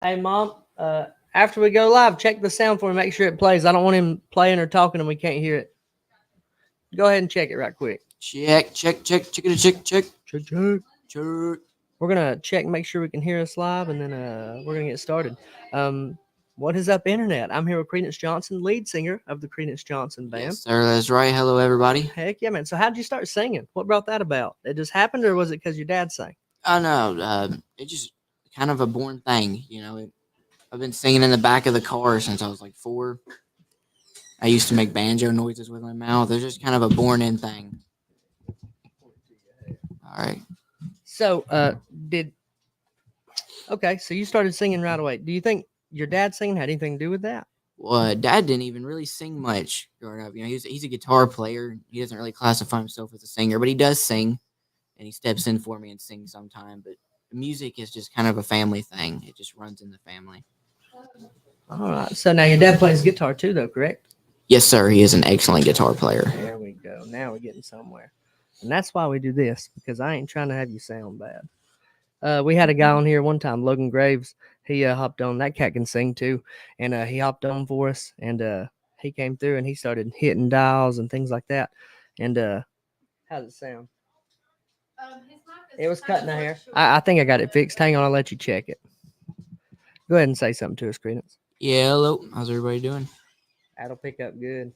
Hey, Mom, after we go live, check the sound for me. Make sure it plays. I don't want him playing or talking and we can't hear it. Go ahead and check it right quick. Check. Check, check. Check. We're going to check, make sure we can hear us live, and then we're going to get started. What is up, Internet? I'm here with Creedence Johnson, lead singer of the Creedence Johnson Band. Yes, sir. That's right. Hello, everybody. Heck yeah, man. So, how did you start singing? What brought that about? It just happened, or was it because your dad sang? I know. It's just kind of a born thing, I've been singing in the back of the car since I was like 4. I used to make banjo noises with my mouth. It's just kind of a born-in thing. All right. So, did okay? So you started singing right away. Do you think your dad singing had anything to do with that? Well, Dad didn't even really sing much growing up. He's a guitar player. He doesn't really classify himself as a singer, but he does sing, and he steps in for me and sings sometime. But music is just kind of a family thing. It just runs in the family. All right. So now your dad plays guitar too, though, correct? Yes, sir. He is an excellent guitar player. There we go. Now we're getting somewhere. And that's why we do this, because I ain't trying to have you sound bad. We had a guy on here one time, Logan Graves. He hopped on. That cat can sing too. And he hopped on for us. And he came through and he started hitting dials and things like that. And how's it sound? It was cutting the hair. I think I got it fixed. Hang on, I'll let you check it. Go ahead and say something to us, Credence. Yeah, hello. How's everybody doing? That'll pick up good.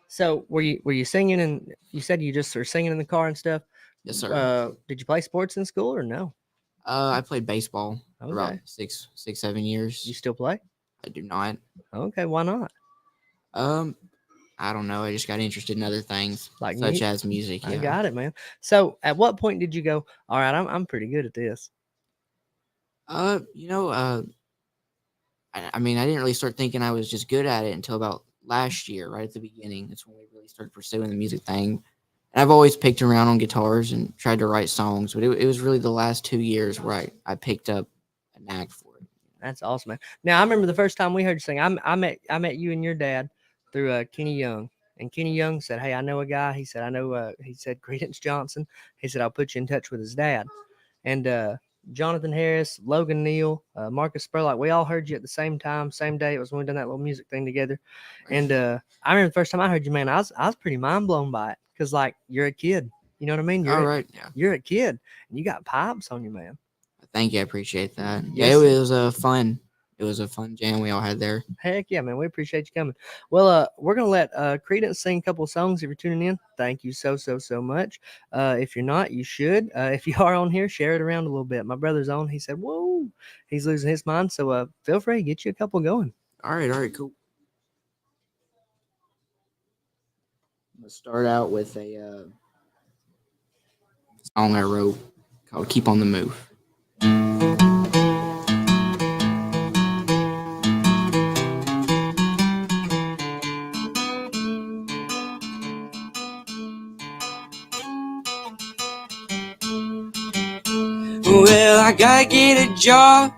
So were you singing, and you said you just are singing in the car and stuff? Yes, sir. Did you play sports in school or no? I played baseball for about Okay. 6, 7 years. You still play? I do not. Okay, why not? Um, I don't know. I just got interested in other things, Like such me? as music. I Yeah. got it, man. So at what point did you go, all right, I'm pretty good at this? Uh, you know, uh, I mean, I didn't really start thinking I was just good at it until about last year, right at the beginning. That's when we really started pursuing the music thing. And I've always picked around on guitars and tried to write songs, but it was really the last 2 years where I picked up a knack for it. That's awesome, man. Now I remember the first time we heard you sing. I met you and your dad through Kenny Young, and Kenny Young said, "Hey, I know a guy." He said, "I know." He said, "Creedence Johnson." He said, "I'll put you in touch with his dad." And Jonathan Harris, Logan Neal, Marcus Spurlock, we all heard you at the same time, same day. It was when we done that little music thing together. And I remember the first time I heard you, man, I was pretty mind blown by it, because like you're a kid, you know what I mean? All right. Yeah. You're a kid, and you got pipes on you, man. Thank you. I appreciate that. Yeah, Yes. it was fun. It was a fun jam we all had there. Heck yeah, man. We appreciate you coming. Well, we're gonna let Credence sing a couple of songs if you're tuning in. Thank you so much. If you're not, you should. If you are on here, share it around a little bit. My brother's on. He said, "Whoa," he's losing his mind. So feel free, get you a couple going. All right, cool. I'm gonna start out with a song I wrote called "Keep on the Move." Well, I gotta get a job,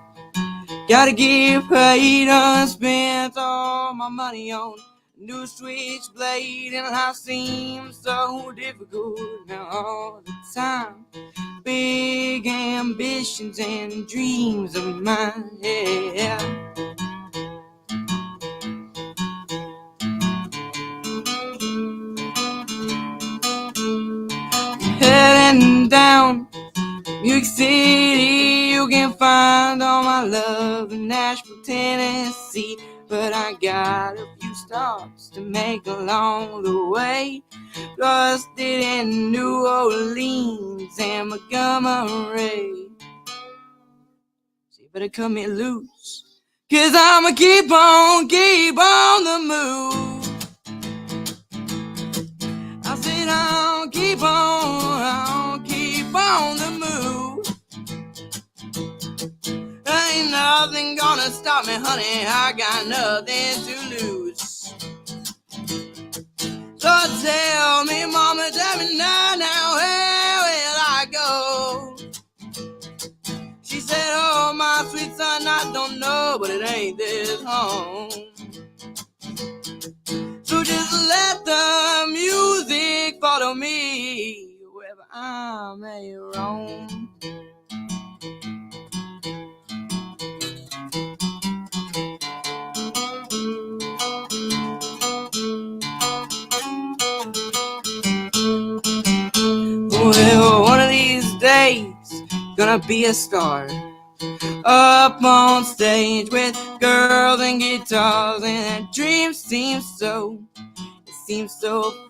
gotta get paid. I spent all my money on a new switchblade, and life seems so difficult now all the time. Big ambitions and dreams of mine, yeah. Heading down New York City, you can find all my love in Nashville, Tennessee. But I got a few stops to make along the way. Lost it in New Orleans and Montgomery. So you better cut me loose, 'cause I'ma keep on the move. I said I'll keep on the move. Ain't nothing gonna stop me, honey. I got nothing to lose. So tell me, mama, tell me now, where will I go? She said, oh, my sweet son, I don't know, but it ain't this home. So just let the music follow me wherever I may roam. wanna be a star, up on stage with girls and guitars, and that dream seems so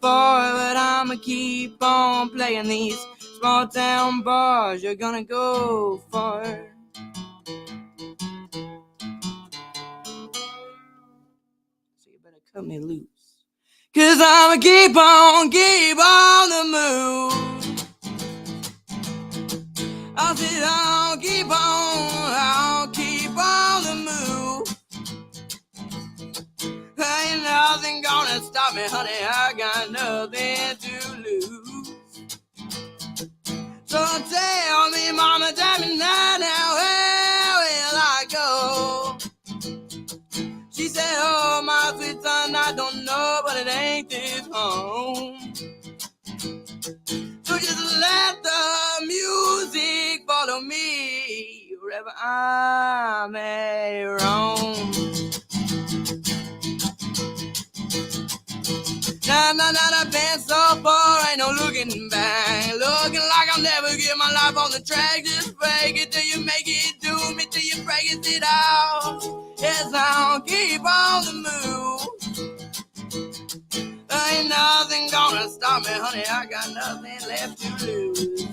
far, but I'ma keep on playing these small town bars. You're gonna go far. So you better cut me loose, 'cause I'ma keep on the move. I'll keep on the move. Ain't nothing gonna stop me, honey, I got nothing to lose. So tell me, mama, tell me now, where will I go? She said, oh, my sweet son, I don't know, but it ain't this home. So just let the music follow me wherever I may roam. Now, I've been so far, ain't no looking back. Looking like I'll never get my life on the track. Just break it till you make it, do me till you break it out. Yes, I'll keep on the move. Ain't nothing gonna stop me, honey, I got nothing left to lose.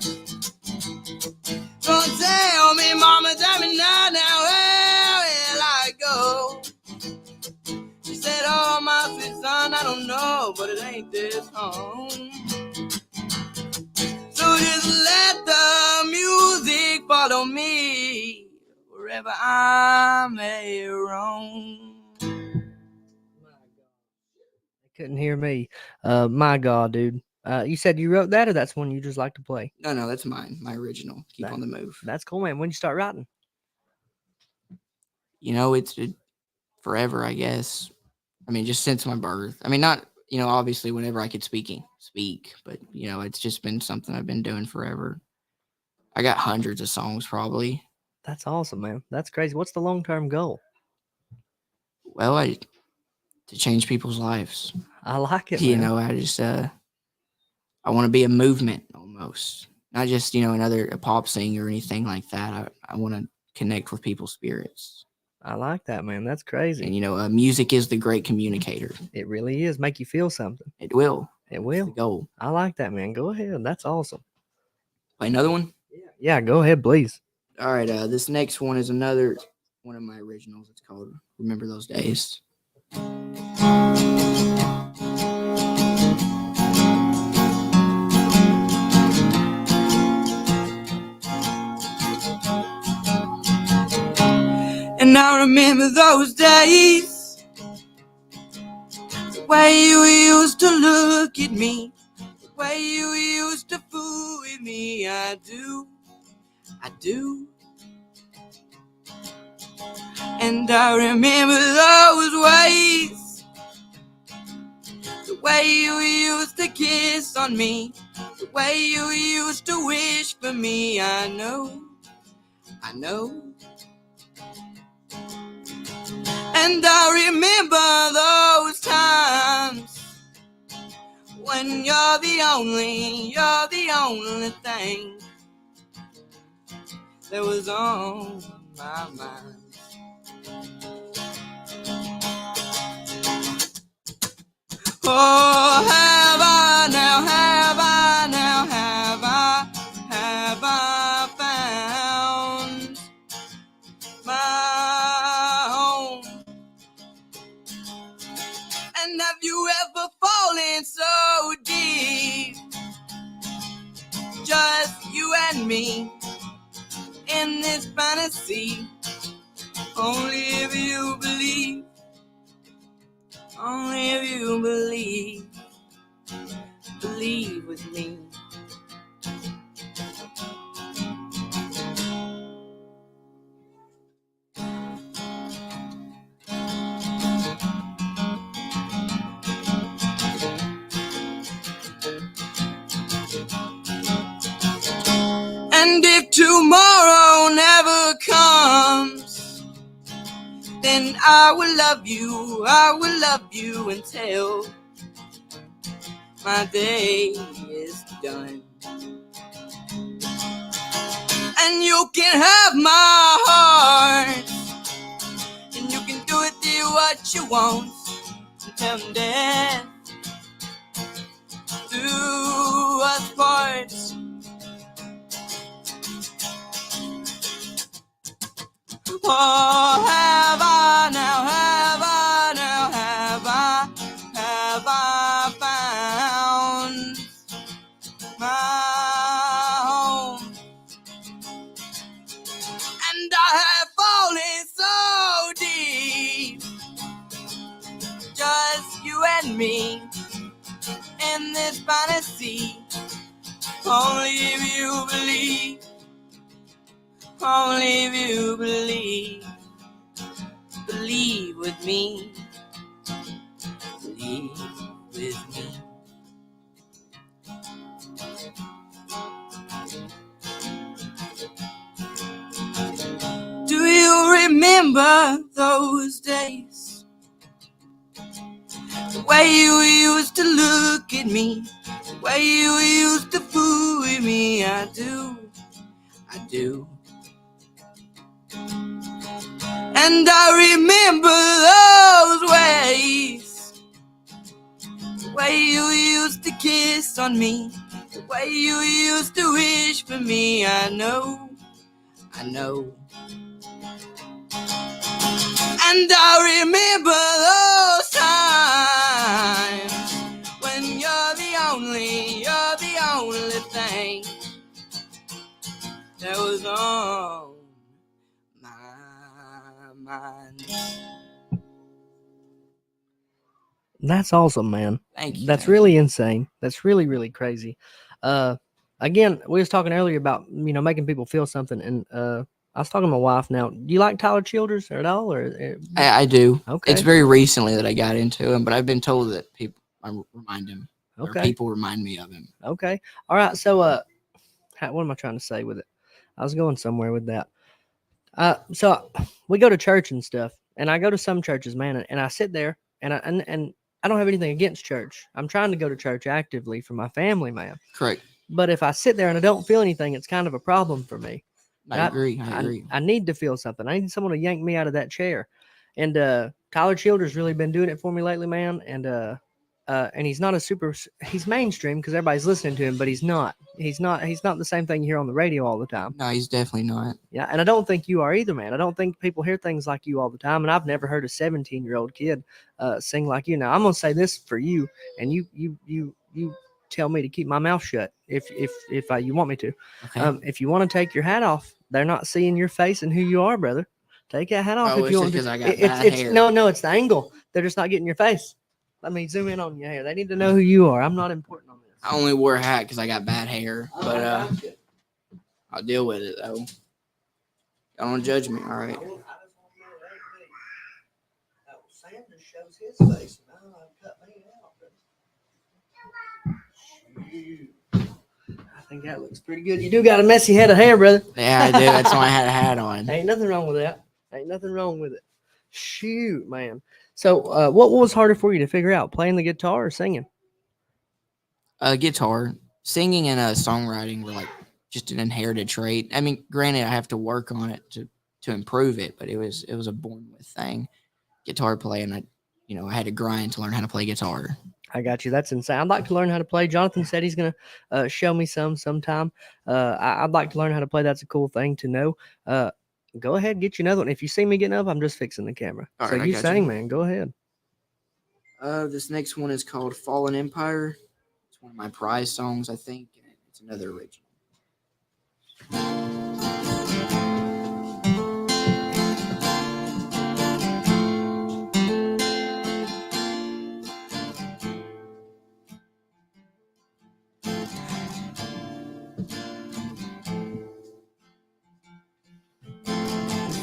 So tell me, mama, tell me now, where will I go? She said, oh, my sweet son, I don't know, but it ain't this home. So just let the music follow me wherever I may roam. Couldn't hear me. My God, dude. You said you wrote that, or that's one you just like to play? No, that's mine. My original. Keep on the move. That's cool, man. When you start writing? You know, it's forever, I guess. I mean, just since my birth. I mean, not, you know, obviously whenever I could speak, but, you know, it's just been something I've been doing forever. I got hundreds of songs probably. That's awesome, man. That's crazy. What's the long-term goal? Well, to change people's lives. I like it, You man. know, I just, I want to be a movement almost. Not just, you know, a pop singer or anything like that. I want to connect with people's spirits. I like that, man. That's crazy. And, you know, music is the great communicator. It really is. Make you feel something. It will. It will. That's the goal. I like that, man. Go ahead. That's awesome. Play another one? Yeah, go ahead, please. All right, this next one is another one of my originals. It's called Remember Those Days. And I remember those days, the way you used to look at me, the way you used to fool with me. I do. And I remember those ways, the way you used to kiss on me, the way you used to wish for me. I know. And I remember those times when you're the only thing that was on my mind. Oh, have I found my home? And have you ever fallen so deep, just you and me in this fantasy? Only if you believe, believe with me. And if tomorrow never comes, then I will love you until my day is done. And you can have my heart, and you can do with it what you want until death do us part. Oh, have I now, have I now, have I found my home? And I have fallen so deep, just you and me in this fantasy. Only if you believe, only if you believe, believe with me, believe with me. Do you remember those days? The way you used to look at me, the way you used to fool with me. I do. And I remember those ways, the way you used to kiss on me, the way you used to wish for me. I know. And I remember those times when you're the only thing that was on my mind. That's awesome, man. Thank you. That's really insane. That's really, really crazy. Again, we was talking earlier about, making people feel something, and I was talking to my wife now. Do you like Tyler Childers at all? Or I do. Okay. It's very recently that I got into him, but I've been told that people remind him. Okay. Or people remind me of him. Okay. All right. So, what am I trying to say with it? I was going somewhere with that. So we go to church and stuff, and I go to some churches, man, and I sit there, and I don't have anything against church. I'm trying to go to church actively for my family, man. Correct. But if I sit there and I don't feel anything, it's kind of a problem for me. I agree. I need to feel something. I need someone to yank me out of that chair. And Tyler Childers really been doing it for me lately, man. And he's not he's mainstream because everybody's listening to him, but he's not the same thing you hear on the radio all the time. No, he's definitely not. Yeah, and I don't think you are either, man. I don't think people hear things like you all the time, and I've never heard a 17-year-old kid sing like you. Now, I'm gonna say this for you, and you tell me to keep my mouth shut if you want me to. Okay. If you want to take your hat off, they're not seeing your face and who you are, brother. Take that hat off if you want to. Because I got bad hair. No, it's the angle. They're just not getting your face. Let me zoom in on your hair. They need to know who you are. I'm not important on this. I only wore a hat because I got bad hair, but I'll deal with it though. Don't judge me, all right? Sam just shows his face. Cut me out. I think that looks pretty good. You do got a messy head of hair, brother. Yeah, I do. That's why I had a hat on. Ain't nothing wrong with that. Ain't nothing wrong with it. Shoot, man. So, what was harder for you to figure out, playing the guitar or singing? Guitar, singing, and songwriting were like just an inherited trait. I mean, granted, I have to work on it to improve it, but it was a born with thing. Guitar playing, I had to grind to learn how to play guitar. I got you. That's insane. I'd like to learn how to play. Jonathan said he's gonna show me sometime. I'd like to learn how to play. That's a cool thing to know. Go ahead, get you another one. If you see me getting up, I'm just fixing the camera. All so right, you sing, man. Go ahead. This next one is called Fallen Empire. It's one of my prize songs, I think, and it's another original.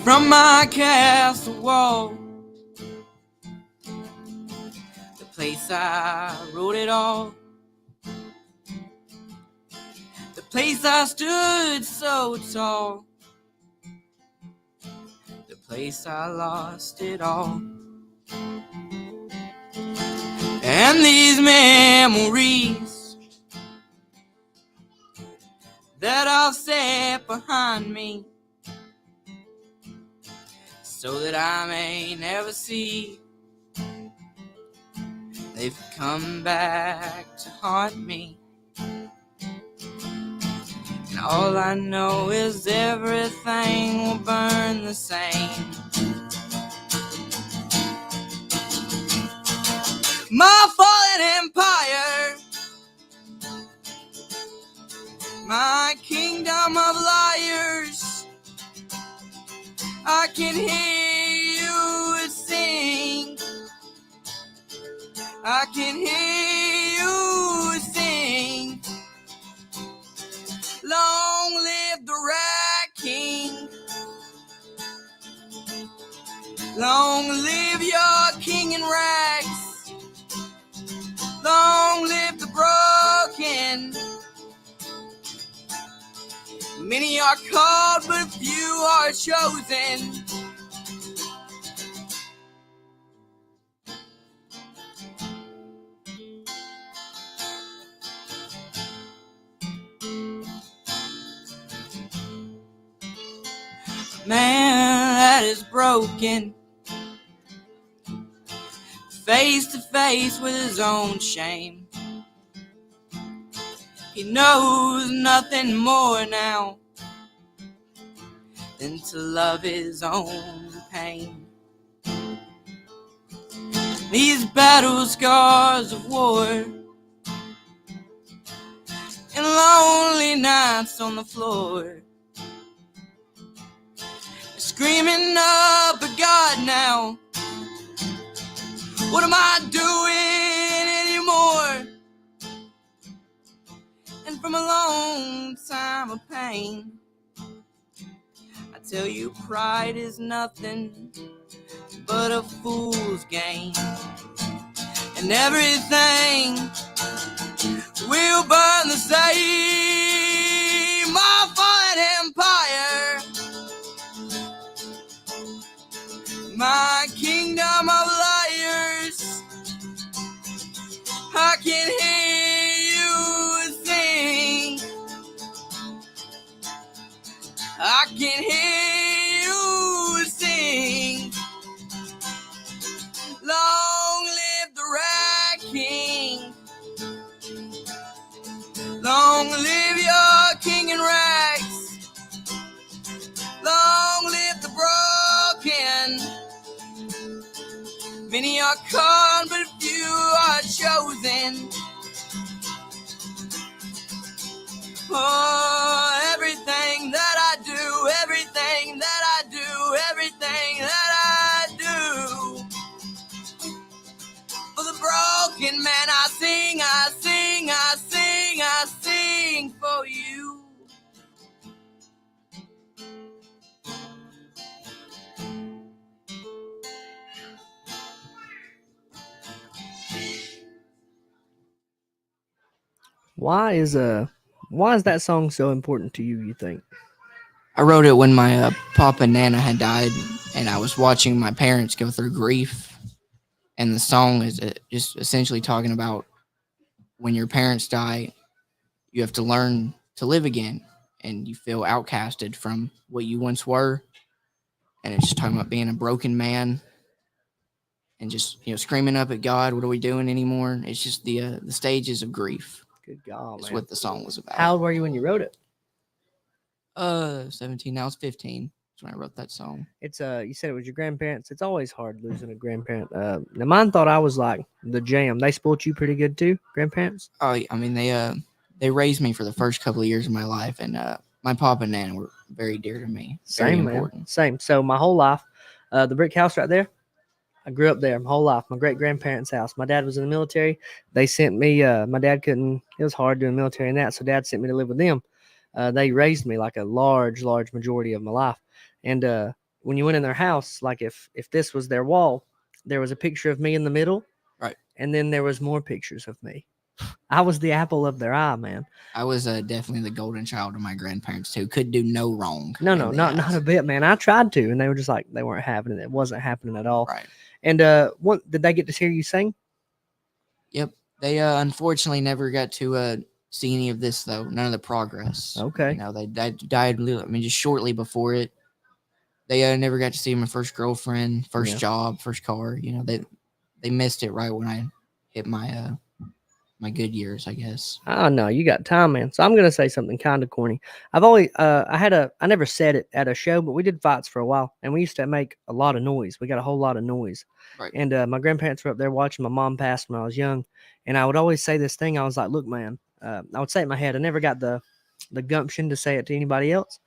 From my castle wall, the place I wrote it all, the place I stood so tall, the place I lost it all. And these memories that that I'll set behind me, so that I may never see. They've come back to haunt me, and all I know is everything will burn the same. My fallen empire, my kingdom of liars, I can hear you sing, I can hear you sing. Long live the Rat King, long live your king in rags, long live the broken. Many are called, but few are chosen. Man that is broken, face to face with his own shame. He knows nothing more now than to love his own pain. These battle scars of war and lonely nights on the floor, screaming up at God now, what am I doing anymore? And from a long time of pain, I tell you pride is nothing but a fool's game, and everything will burn the same. My fallen empire, my kingdom of liars, I can hear you sing, I can hear you sing. Long live the Rat King, long live your king in rags, long live the broken. Many are called, but few are chosen. Oh, everything that I do, everything that I do, everything that I do, for the broken man I sing, I sing, I sing, I sing for you. Why is that song so important to you, you think? I wrote it when my papa and nana had died, and I was watching my parents go through grief. And the song is just essentially talking about when your parents die, you have to learn to live again, and you feel outcasted from what you once were. And it's just talking about being a broken man and just screaming up at God, "What are we doing anymore?" It's just the stages of grief. Good God, That's man. what the song was about. How old were you when you wrote it? 17. Now it's 15. That's when I wrote that song. It's you said it was your grandparents. It's always hard losing a grandparent. Now mine thought I was like the jam. They spoiled you pretty good too, grandparents. Oh, I mean they raised me for the first couple of years of my life, and my papa and nana were very dear to me. Very Same, important. man. Same. So my whole life, the brick house right there, I grew up there my whole life. My great grandparents' house. My dad was in the military. They sent me. My dad couldn't. It was hard doing military and that, so dad sent me to live with them. They raised me like a large majority of my life. And when you went in their house, like if this was their wall, there was a picture of me in the middle, Right. And then there was more pictures of me. I was the apple of their eye, man. I was definitely the golden child of my grandparents too. Could do no wrong. No, not a bit, man. I tried to, and they were just like they weren't having it. It wasn't happening at all. Right. And what did they get to hear you sing? Yep. They unfortunately never got to see any of this though. None of the progress. Okay. You know, they died. I mean, just shortly before it. They never got to see my first girlfriend, first job, first car. You know, they missed it right when I hit my my good years, I guess. Oh no, you got time, man. So I'm gonna say something kind of corny. I've always I never said it at a show, but we did fights for a while, and we used to make a lot of noise. We got a whole lot of noise. Right. And my grandparents were up there watching. My mom passed when I was young, and I would always say this thing. I was like, "Look, man," I would say it in my head. I never got the gumption to say it to anybody else.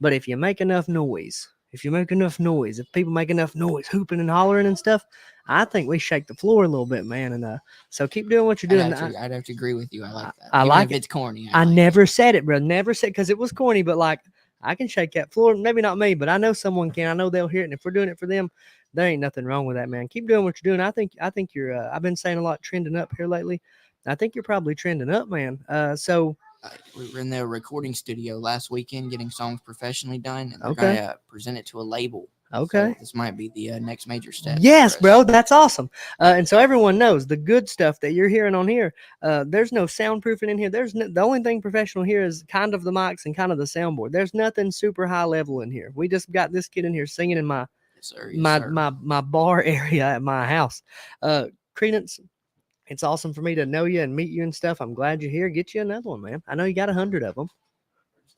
But if you make enough noise, if people make enough noise, hooping and hollering and stuff, I think we shake the floor a little bit, man. And so keep doing what you're doing. I'd have to agree with you. I like that. I Even like if it's corny. I never said it, bro. Never said, because it was corny, but like I can shake that floor. Maybe not me, but I know someone can. I know they'll hear it. And if we're doing it for them, there ain't nothing wrong with that, man. Keep doing what you're doing. I think you're. I've been saying a lot trending up here lately. I think you're probably trending up, man. So we were in the recording studio last weekend getting songs professionally done, and they're Okay. gonna present it to a label. Okay. So this might be the next major step. Yes, bro, that's awesome. And so everyone knows the good stuff that you're hearing on here. There's no soundproofing in here. The only thing professional here is kind of the mics and kind of the soundboard. There's nothing super high level in here. We just got this kid in here singing in my my bar area at my house. Creedence, it's awesome for me to know you and meet you and stuff. I'm glad you're here. Get you another one, man. I know you got 100 of them.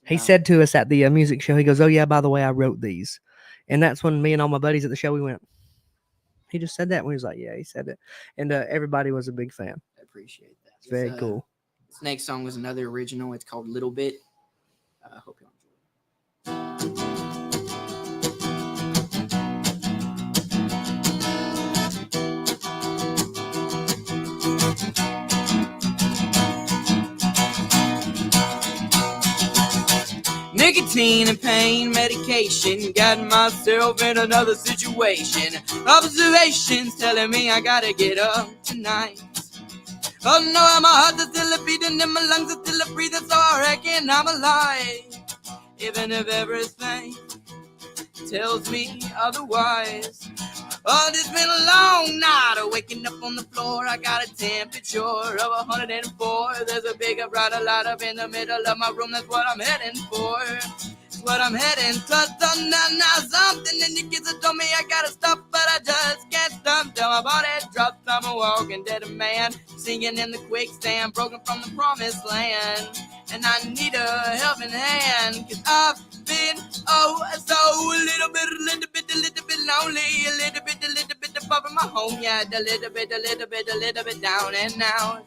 He said to us at the music show, he goes, "Oh yeah, by the way, I wrote these." And that's when me and all my buddies at the show, we went, he just said that. And we was like, yeah, he said it. And everybody was a big fan. I appreciate that. It's very cool. This next song was another original. It's called Little Bit. I hope y'all enjoy it. Nicotine and pain medication got myself in another situation. Observations telling me I gotta get up tonight. Oh no, my heart is still beating and my lungs are still breathing, so I reckon I'm alive. Even if everything tells me otherwise. Oh, it's been a long night of waking up on the floor. I got a temperature of 104. There's a bigger, brighter light up in the middle of my room. That's what I'm heading for. That's what I'm heading to. Now something in the kids have told me I gotta stop, but I just can't stop till my body drops. I'm a walking dead man, singing in the quicksand, broken from the promised land. And I need a helping hand, cause I've been so a little bit lonely, a little bit far from my home, yeah, a little bit down and out.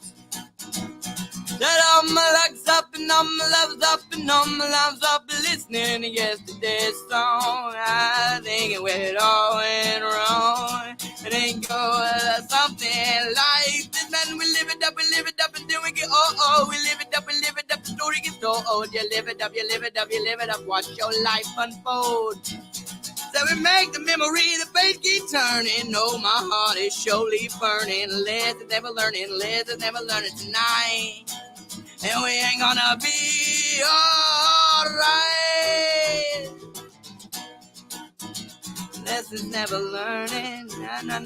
That all my luck's up and all my love's up and all my love's up, listening to yesterday's song. I think it went all went wrong. It ain't go something like this, man. We live it up and then we get we live it up, the story gets told. You live it up, watch your life unfold. So we make the memory, the page keep turning. Oh, my heart is surely burning. Les is never learning tonight. And we ain't gonna be alright. Les is never learning. Na.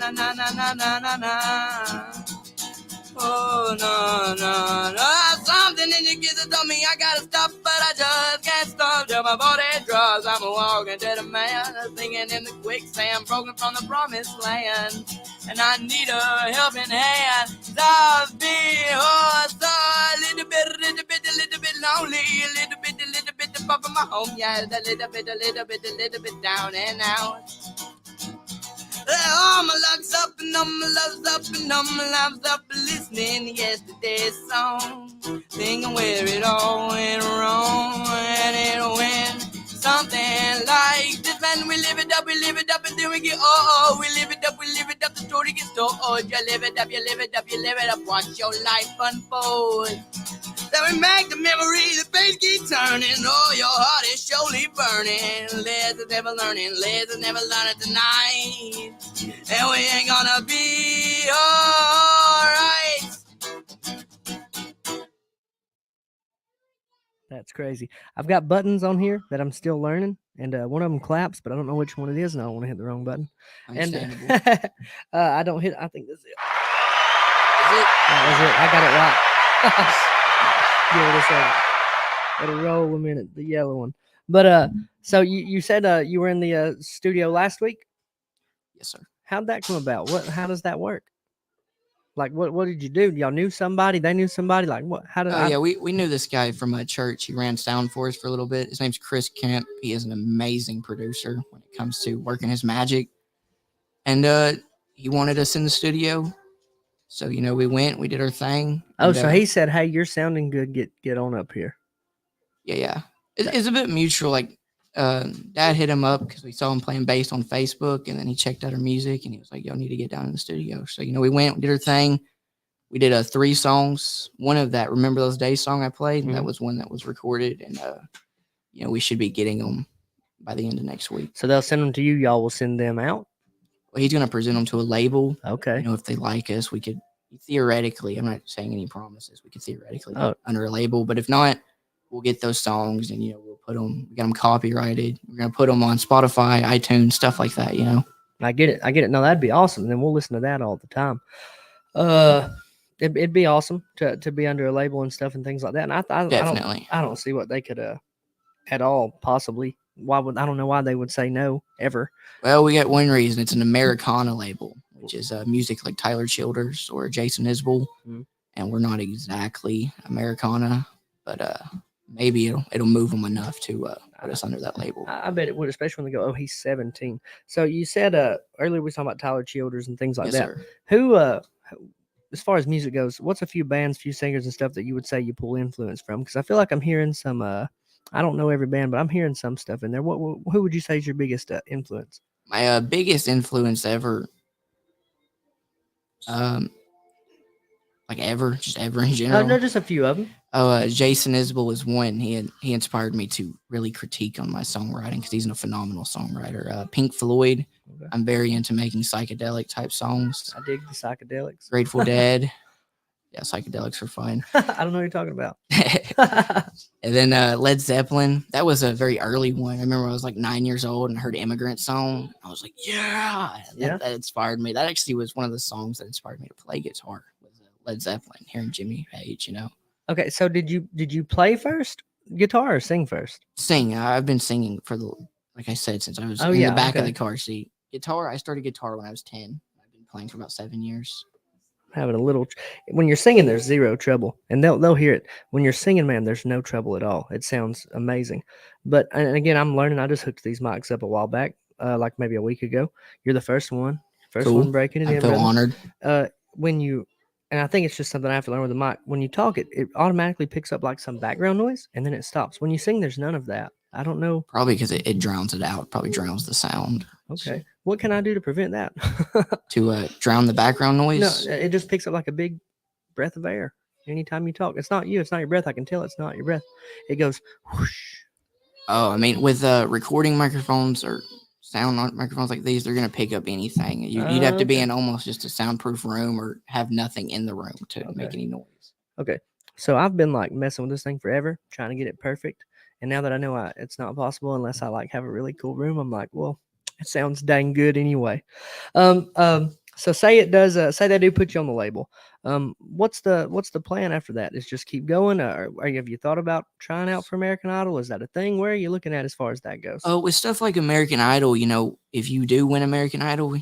Oh, no. Something in your kids told me I gotta stop, but I just can't stop till my body drops. I'm a walking dead man, singing in the quicksand, broken from the promised land. And I need a helping hand. I've been so a little bit lonely, a little bit far from my home, yeah, a little bit down and out. All my luck's up and all my love's up and all my love's up, listening to yesterday's song, thinking where it all went wrong, and it went something like this. Man, we live it up and then we get we live it up, the story gets told. You live it up, watch your life unfold. Then we make the memory, the page keep turning. Oh, your heart is surely burning. Les is never learning tonight. And we ain't gonna be alright. That's crazy. I've got buttons on here that I'm still learning, and one of them claps, but I don't know which one it is, and I don't want to hit the wrong button. And I don't hit. I think this is it. Is it? That was it. I got it right. Give it a second. It'll roll a minute, the yellow one. But so you said you were in the studio last week. Yes, sir. How'd that come about? How does that work? Like what did you do? Y'all knew somebody? They knew somebody? Like what? How did Oh I? yeah, we knew this guy from a church. He ran sound for us for a little bit. His name's Chris Kemp. He is an amazing producer when it comes to working his magic. And he wanted us in the studio. So, we went, we did our thing. Oh, And, so he said, "Hey, you're sounding good. Get on up here." yeah. It's a bit mutual. Like, Dad hit him up because we saw him playing bass on Facebook, and then he checked out our music, and he was like, "Y'all need to get down in the studio." So, we went, we did our thing. We did 3 songs. One of that, Remember Those Days song I played, that was one that was recorded, and we should be getting them by the end of next week. So they'll send them to you. Y'all will send them out. Well, he's going to present them to a label. Okay. If they like us, we could theoretically, I'm not saying any promises, we could theoretically get under a label. But if not, we'll get those songs and, we'll put them, we got them copyrighted. We're going to put them on Spotify, iTunes, stuff like that, I get it. No, that'd be awesome. Then we'll listen to that all the time. It'd be awesome to be under a label and stuff and things like that. And Definitely. I don't see what they could at all possibly. I don't know why they would say no ever. Well, we got one reason. It's an Americana label, which is music like Tyler Childers or Jason Isbell. And we're not exactly Americana, but maybe it'll move them enough to put us under that label. I bet it would, especially when they go, "Oh, he's 17." So you said earlier we were talking about Tyler Childers and things like that. Sir. Who, as far as music goes, what's a few bands, few singers and stuff that you would say you pull influence from? Because I feel like I'm hearing some. I don't know every band, but I'm hearing some stuff in there. Who would you say is your biggest influence? My biggest influence ever, just ever in general. No, just a few of them. Oh, Jason Isbell is one. He inspired me to really critique on my songwriting because he's a phenomenal songwriter. Pink Floyd. Okay. I'm very into making psychedelic type songs. I dig the psychedelics. Grateful Dead. Yeah, psychedelics are fine. I don't know what you're talking about. And then Led Zeppelin. That was a very early one. I remember I was like 9 years old and I heard Immigrant Song. I was like, that inspired me. That actually was one of the songs that inspired me to play guitar. Was Led Zeppelin, hearing Jimmy Page, Okay, so did you play first guitar or sing first? Sing. I've been singing like I said, since I was in the back of the car seat. Guitar. I started guitar when I was 10. I've been playing for about 7 years. Having a little when you're singing, there's zero trouble, and they'll hear it. When you're singing, man, there's no trouble at all. It sounds amazing. But and again, I'm learning. I just hooked these mics up a while back, like maybe a week ago. You're the first one one breaking it in. I feel honored. When you, and I think it's just something I have to learn with the mic. When you talk, it automatically picks up like some background noise, and then it stops. When you sing, there's none of that. I don't know. Probably because it drowns it out. Probably drowns the sound. Okay. What can I do to prevent that? To drown the background noise? No, it just picks up like a big breath of air. Anytime you talk, it's not you. It's not your breath. I can tell it's not your breath. It goes whoosh. Oh, I mean, with recording microphones or sound microphones like these, they're going to pick up anything. You'd have to be in almost just a soundproof room or have nothing in the room to make any noise. Okay. So I've been like messing with this thing forever, trying to get it perfect. And now that I know it's not possible unless I like have a really cool room, I'm like, well, it sounds dang good anyway. So say it does. Say they do put you on the label. What's the plan after that? Is just keep going, or have you thought about trying out for American Idol? Is that a thing? Where are you looking at as far as that goes? Oh, with stuff like American Idol, if you do win American Idol,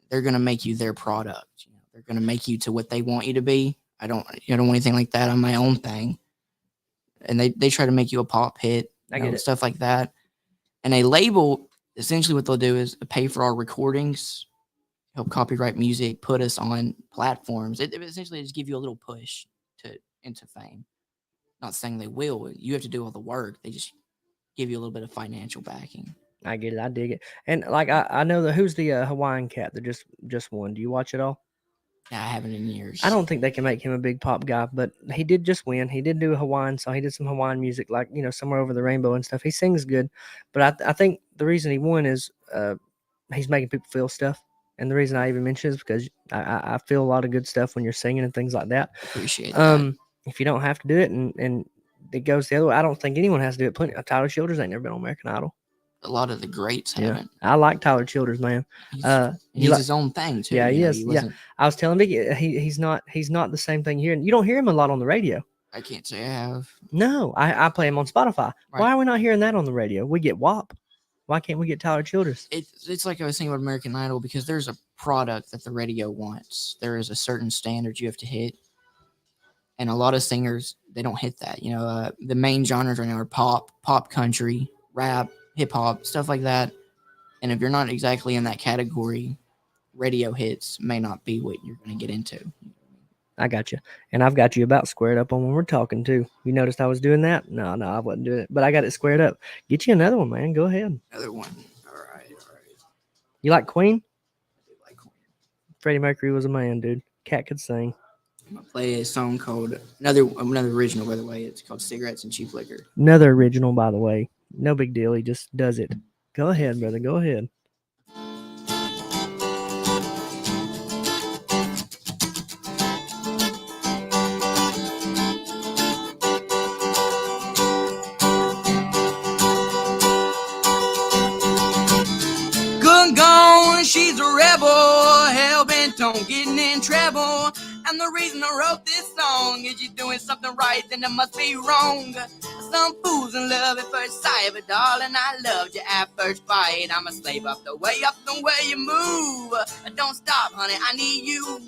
they're gonna make you their product. They're gonna make you to what they want you to be. I don't want anything like that on my own thing. And they try to make you a pop hit, stuff like that. And a label, essentially what they'll do is pay for our recordings, help copyright music, put us on platforms. It essentially just give you a little push into fame. Not saying they will. You have to do all the work. They just give you a little bit of financial backing. I get it. I dig it. And like I know who's the Hawaiian cat that just won. Do you watch it all? I haven't in years. I don't think they can make him a big pop guy, but he did just win. He did do a Hawaiian song. He did some Hawaiian music, like Somewhere Over the Rainbow and stuff. He sings good, but I think the reason he won is he's making people feel stuff. And the reason I even mention it is because I feel a lot of good stuff when you're singing and things like that. Appreciate that. If you don't have to do it and it goes the other way, I don't think anyone has to do it. Plenty. Tyler Childers ain't never been on American Idol. A lot of the greats haven't. I like Tyler Childers, man. He's his own thing too. Yeah, he is. I was telling Vicky, he's not the same thing here, and you don't hear him a lot on the radio. I can't say I have. No, I play them on Spotify. Right. Why are we not hearing that on the radio? We get WAP. Why can't we get Tyler Childers? It's like I was saying about American Idol, because there's a product that the radio wants. There is a certain standard you have to hit, and a lot of singers, they don't hit that. The main genres right now are pop country, rap, hip hop, stuff like that. And if you're not exactly in that category, radio hits may not be what you're going to get into. I got you. And I've got you about squared up on when we're talking, too. You noticed I was doing that? No, I wasn't doing it. But I got it squared up. Get you another one, man. Go ahead. Another one. All right. You like Queen? I do like Queen. Freddie Mercury was a man, dude. Cat could sing. I'm going to play a song called, another original, by the way. It's called Cigarettes and Cheap Liquor. Another original, by the way. No big deal. He just does it. Go ahead, brother. Go ahead. She's a rebel, hell-bent on getting in trouble. And the reason I wrote this song is you're doing something right, then it must be wrong. Some fools in love at first sight, but darling, I loved you at first bite. I'm a slave up the way you move. Don't stop, honey, I need you.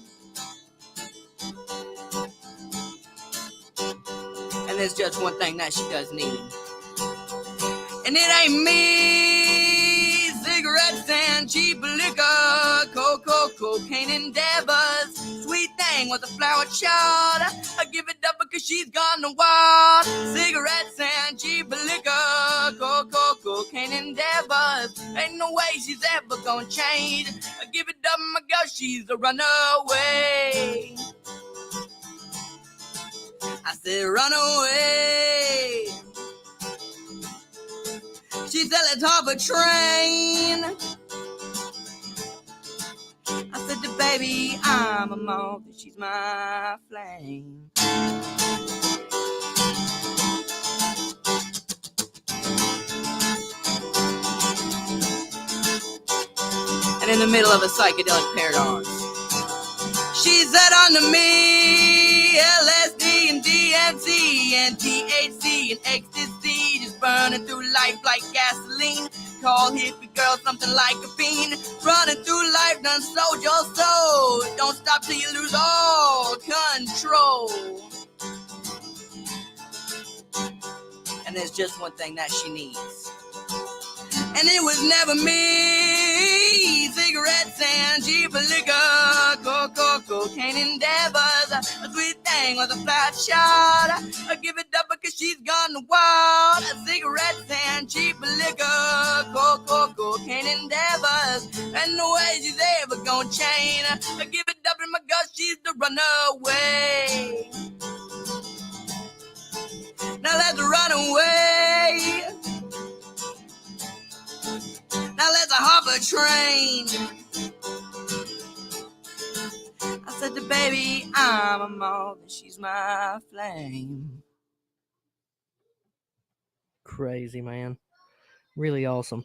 And there's just one thing that she does need, and it ain't me. Cigarettes and cheap liquor, cocaine endeavors. Sweet thing with a flower child, I give it up because she's gone to wild. Cigarettes and cheap liquor, cocaine endeavors. Ain't no way she's ever gonna change. I give it up, my girl, she's a runaway. I said runaway. She's at the top of a train. I said to baby, I'm a moth, she's my flame. And in the middle of a psychedelic paradox, she said unto me, LSD and DMT and THC and ecstasy, just burning through life like gasoline. Call hippie girl something like a fiend. Running through life, done sold your soul. Don't stop till you lose all control. And there's just one thing that she needs, and it was never me. Cigarettes and cheap liquor, cocaine endeavors. A sweet thing with a flat shot, I give it up because she's gone wild. Cigarettes and cheap liquor, cocaine endeavors. And no way she's ever gonna change. I give it up, and my God, she's the runaway. Now let's run away. Now let's hop a train. I said to baby, I'm a moth and she's my flame. Crazy, man. Really awesome.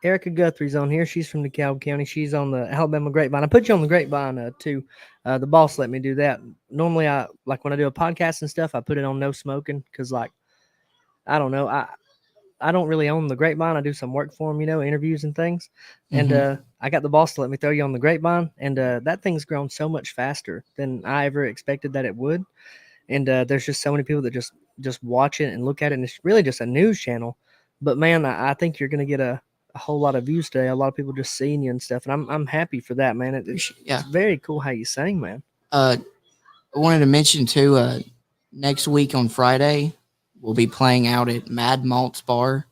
Erica Guthrie's on here. She's from DeKalb County. She's on the Alabama Grapevine. I put you on the Grapevine too. The boss let me do that. Normally, when I do a podcast and stuff, I put it on no smoking because, I don't know. I don't really own the Grapevine. I do some work for them, interviews and things. And I got the boss to let me throw you on the Grapevine. And that thing's grown so much faster than I ever expected that it would. And there's just so many people that just watch it and look at it. And it's really just a news channel. But, man, I think you're going to get a whole lot of views today. A lot of people just seeing you and stuff. And I'm happy for that, man. It's very cool how you sing, man. I wanted to mention, too, next week on Friday, we'll be playing out at Mad Malt's Bar.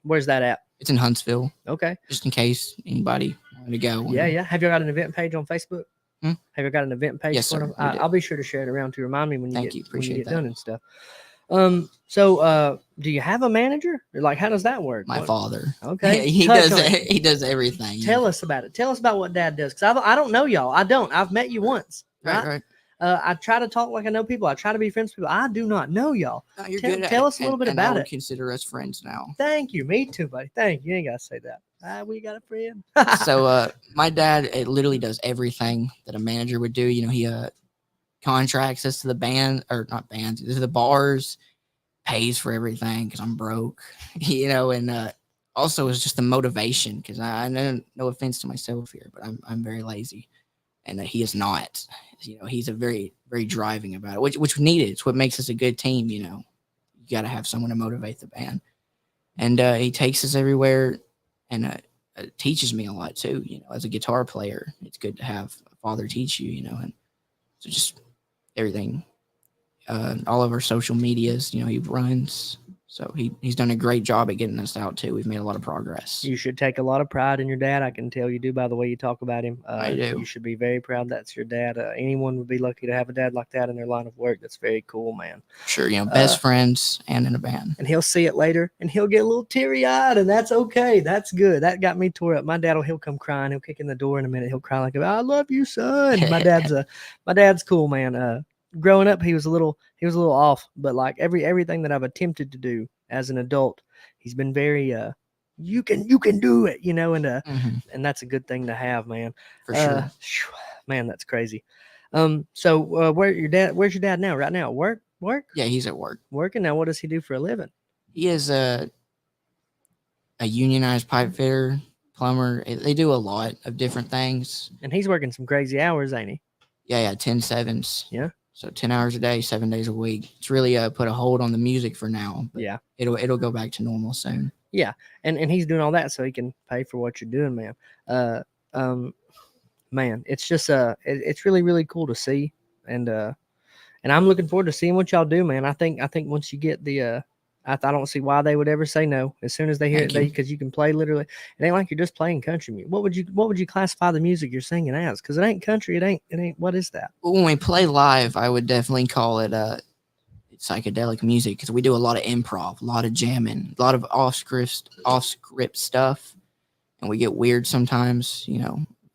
Where's that at? It's in Huntsville. Okay. Just in case anybody wanted to go. Yeah. Have you got an event page on Facebook? Hmm? Have you got an event page? Yes, sir. I'll be sure to share it around to remind me when you get that. done and stuff. So do you have a manager? Or how does that work? My father. Okay. He does everything. Tell us about it. Tell us about what Dad does. Because I don't know y'all. I've met you once. Right. I try to talk like I know people. I try to be friends with people. I do not know y'all. No, you're good. Tell us a little bit about it. Consider us friends now. Thank you. Me too, buddy. Thank you. You ain't got to say that. We got a friend. So my dad literally does everything that a manager would do. contracts us to the band, or not bands, to the bars, pays for everything because I'm broke, and also it's just the motivation because I know, no offense to myself here, but I'm very lazy, and he is not. He's a very, very driving about it, which we needed. It's what makes us a good team. You got to have someone to motivate the band, and he takes us everywhere, and teaches me a lot too. As a guitar player, it's good to have a father teach you. And so just everything, all of our social medias, he runs. So he's done a great job at getting us out too. We've made a lot of progress. You should take a lot of pride in your dad. I can tell you do by the way you talk about him. I do. You should be very proud that's your dad. Anyone would be lucky to have a dad like that in their line of work. That's very cool, man. Sure, best friends and in a band. And he'll see it later, and he'll get a little teary-eyed, and that's okay. That's good. That got me tore up. My dad he'll come crying. He'll kick in the door in a minute. He'll cry like, "I love you, son." My dad's cool, man. Growing up, he was a little off, but like everything that I've attempted to do as an adult, he's been very you can do it, and that's a good thing to have, man. For sure. Man, that's crazy. So where's your dad now? Right now at work? Yeah, he's at work. Working now. What does he do for a living? He is a unionized pipe fitter, plumber. They do a lot of different things. And he's working some crazy hours, ain't he? Yeah, 10/7s. Yeah. So 10 hours a day, 7 days a week. It's really put a hold on the music for now. Yeah. It'll go back to normal soon. Yeah. And he's doing all that so he can pay for what you're doing, man. Man, it's just it's really, really cool to see. And I'm looking forward to seeing what y'all do, man. I think once you get the I don't see why they would ever say no. As soon as they hear it, because you can play literally. It ain't like you're just playing country music. What would you classify the music you're singing as? Because it ain't country. It ain't. What is that? Well, when we play live, I would definitely call it psychedelic music because we do a lot of improv, a lot of jamming, a lot of off script stuff, and we get weird sometimes.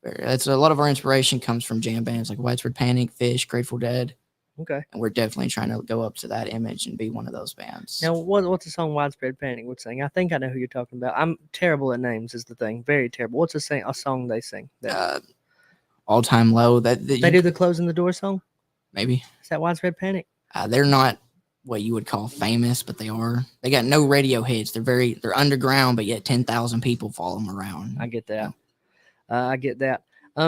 It's a lot of our inspiration comes from jam bands like Widespread Panic, Fish, Grateful Dead. Okay. And we're definitely trying to go up to that image and be one of those bands. Now, what's the song Widespread Panic would sing? I think I know who you're talking about. I'm terrible at names is the thing. Very terrible. What's a song they sing? All Time Low. They do the Closing the Door song? Maybe. Is that Widespread Panic? They're not what you would call famous, but they are. They got no radio hits. They're underground, but yet 10,000 people follow them around. I get that. I get that.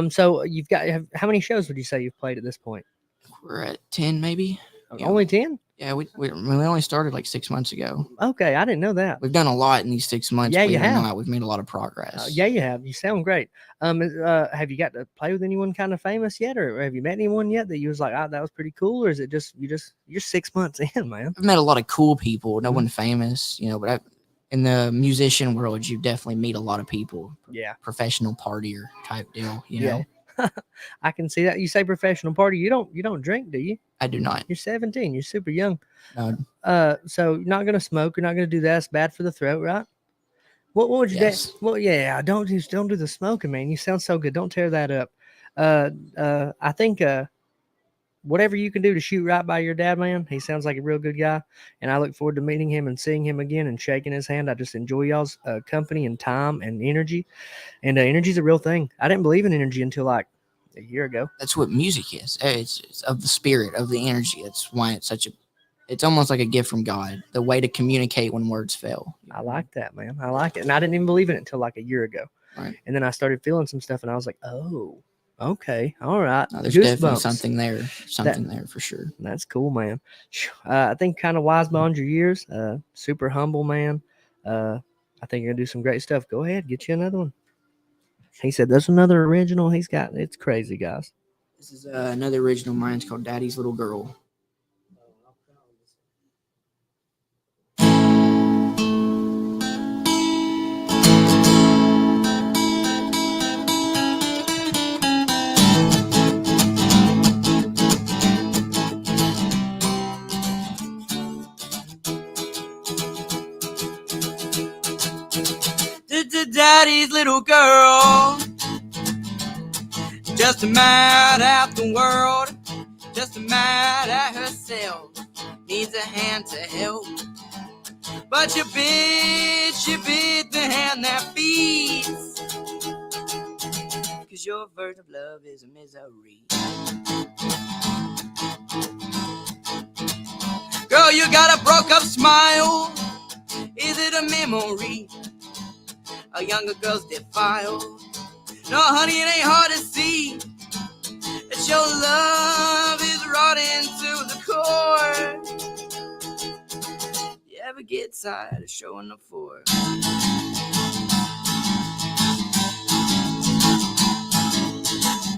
So you've got how many shows would you say you've played at this point? We're at 10, maybe. Only 10? Yeah, we only started like 6 months ago. Okay, I didn't know that. We've done a lot in these 6 months. Yeah, you have. We've made a lot of progress. Yeah, you have. You sound great. Have you got to play with anyone kind of famous yet, or have you met anyone yet that you was like, that was pretty cool, or is it just you're 6 months in, man? I've met a lot of cool people. No one famous, but in the musician world, you definitely meet a lot of people. Yeah, professional partier type deal. You know. I can see that. You say professional party. You don't drink, do you? I do not. You're 17. You're super young. No. So you're not gonna smoke. You're not gonna do that. It's bad for the throat, right? What would you do? Well, yeah. Don't do the smoking, man. You sound so good. Don't tear that up. I think whatever you can do to shoot right by your dad, man. He sounds like a real good guy, and I look forward to meeting him and seeing him again and shaking his hand. I just enjoy y'all's company and time and energy, and energy's a real thing. I didn't believe in energy until like a year ago. That's what music is. It's of the spirit, of the energy. That's why it's almost like a gift from God, the way to communicate when words fail. I like that, man. I like it. And I didn't even believe in it until like a year ago. Right. And then I started feeling some stuff and I was like, oh, okay. All right. No, there's definitely something there for sure. That's cool, man. I think kind of wise beyond your years. Super humble, man. I think you're going to do some great stuff. Go ahead. Get you another one. He said, there's another original he's got. It's crazy, guys. This is another original of mine. It's called Daddy's Little Girl. Daddy's little girl, just mad at the world, just mad at herself, needs a hand to help. But you bit the hand that feeds, 'cause your version of love is a misery. Girl, you got a broke up smile. Is it a memory? A younger girl's defile. No, honey, it ain't hard to see that your love is rotten to the core. You ever get tired of showing up for?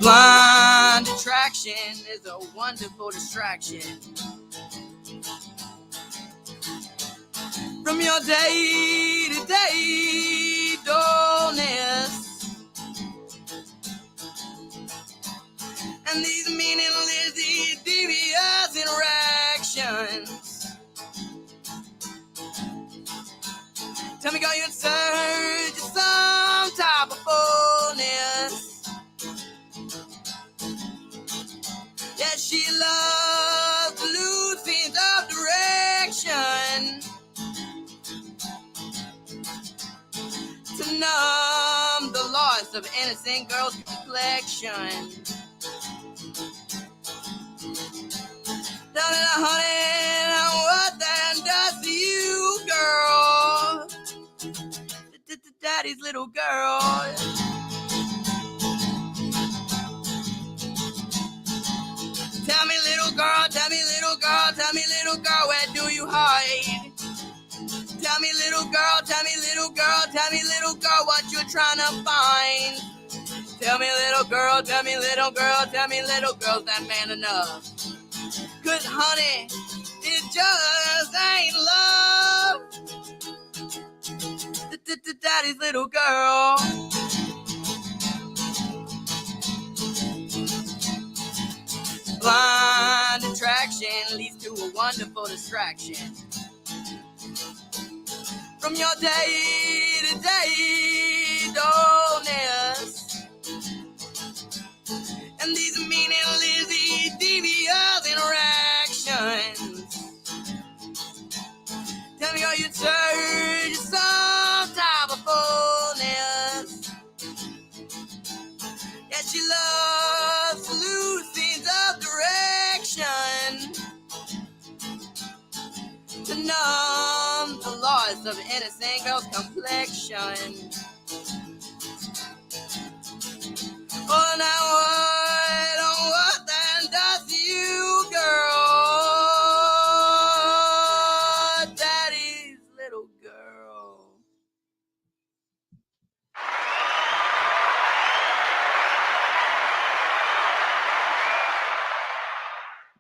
Blind attraction is a wonderful distraction from your day-to-day dullness and these meaningless, devious interactions. Tell me, girl, you're in search of some type of fullness. Yeah, she loves to lose sense of direction, to numb the loss of innocent girl's complexion. Tell me, honey, what that does to you, girl? Daddy's little girl. Tell me, little girl, tell me, little girl, tell me, little girl, where do you hide? Tell me, little girl, tell me, little girl, tell me, little girl, what you're trying to find. Tell me, little girl, tell me, little girl, tell me, little girl, that man enough? 'Cause honey, it just ain't love. Daddy's little girl. Blind attraction leads to a wonderful distraction from your day-to-day dullness and these meaningless, devious interactions. Tell me, are you searching some type of fullness? Yeah, she loves to lose sense of direction, to numb the loss of innocent girl's complexion. Oh, now what that does to you, girl? Daddy's little girl.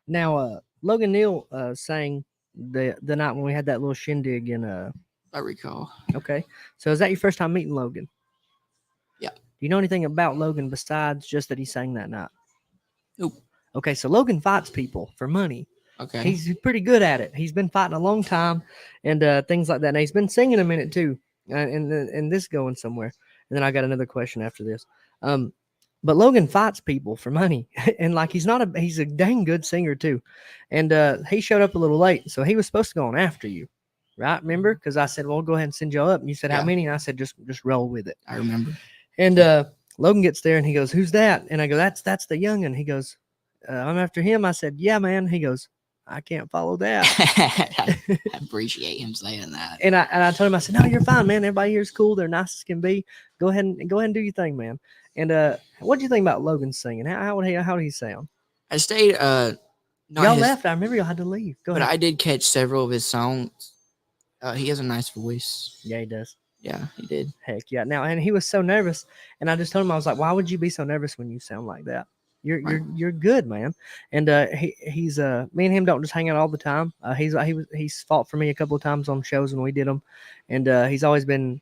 Now, Logan Neal sang the night when we had that little shindig in I recall. Okay, so is that your first time meeting Logan? Yeah. Do you know anything about Logan besides just that he sang that night? Nope. Okay, so Logan fights people for money. Okay. He's pretty good at it. He's been fighting a long time and things like that. And he's been singing a minute too, and this going somewhere. And then I got another question after this. But Logan fights people for money, and like he's a dang good singer too. And he showed up a little late, so he was supposed to go on after you, right? Remember? Because I said, "Well, go ahead and send you up." And you said, "How many?" And I said, "Just roll with it." I remember. And Logan gets there and he goes, "Who's that?" And I go, "That's the youngin." He goes, "I'm after him." I said, "Yeah, man." He goes, "I can't follow that." I appreciate him saying that. And I told him, I said, "No, you're fine, man. Everybody here is cool. They're nice as can be. Go ahead and do your thing, man." And what do you think about Logan singing? How would he sound? I stayed. Y'all left. I remember y'all had to leave. Go ahead. But I did catch several of his songs. He has a nice voice. Yeah, he does. Yeah, he did. Heck yeah. Now, and he was so nervous, and I just told him, I was like, "Why would you be so nervous when you sound like that? You're good, man." And he's me and him don't just hang out all the time. He's fought for me a couple of times on shows when we did them, and he's always been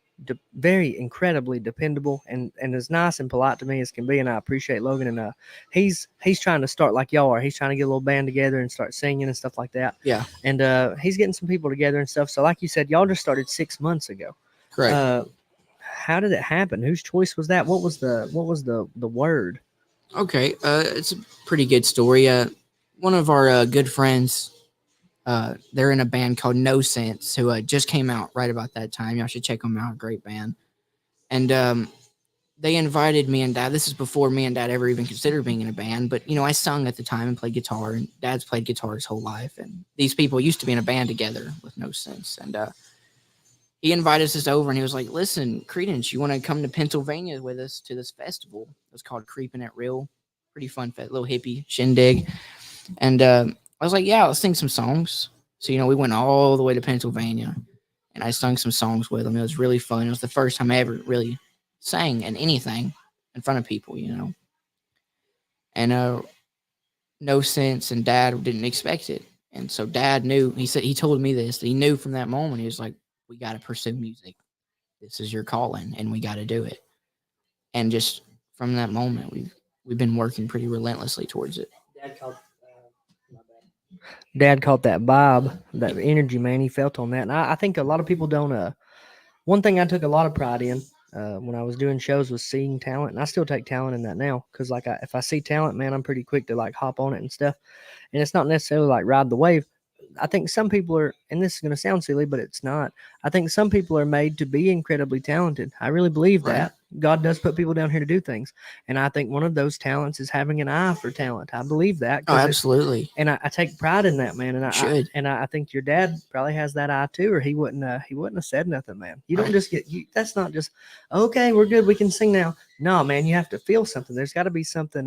very incredibly dependable and as nice and polite to me as can be. And I appreciate Logan. And he's trying to start like y'all are. He's trying to get a little band together and start singing and stuff like that. Yeah. And he's getting some people together and stuff. So like you said, y'all just started 6 months ago. Correct. How did it happen? Whose choice was that? What was the word? Okay. It's a pretty good story. One of our good friends, they're in a band called No Sense, who just came out right about that time. Y'all should check them out. Great band. And they invited me and Dad. This is before me and Dad ever even considered being in a band. But, I sung at the time and played guitar. And Dad's played guitar his whole life. And these people used to be in a band together with no sense. And he invited us over and he was like, listen, Creedence, you want to come to Pennsylvania with us to this festival? It was called Creepin' It Real. Pretty fun, little hippie shindig. And I was like, yeah, let's sing some songs. So, we went all the way to Pennsylvania and I sung some songs with him. It was really fun. It was the first time I ever really sang in anything in front of people, And no sense, and Dad didn't expect it. And so Dad knew, he told me this, that he knew from that moment, he was like, we got to pursue music. This is your calling, and we got to do it. And just from that moment, we've been working pretty relentlessly towards it. Dad caught that vibe, that energy, man. He felt on that. And I think a lot of people don't. One thing I took a lot of pride in when I was doing shows was seeing talent. And I still take talent in that now. Because, if I see talent, man, I'm pretty quick to, hop on it and stuff. And it's not necessarily, ride the wave. I think some people are, and this is going to sound silly, but it's not. I think some people are made to be incredibly talented. I really believe that. God does put people down here to do things. And I think one of those talents is having an eye for talent. I believe that. Oh, absolutely. And I take pride in that, man. And I think your dad probably has that eye too, or he wouldn't have said nothing, man. You don't just that's not just, okay, we're good, we can sing now. No, man, you have to feel something. There's got to be something,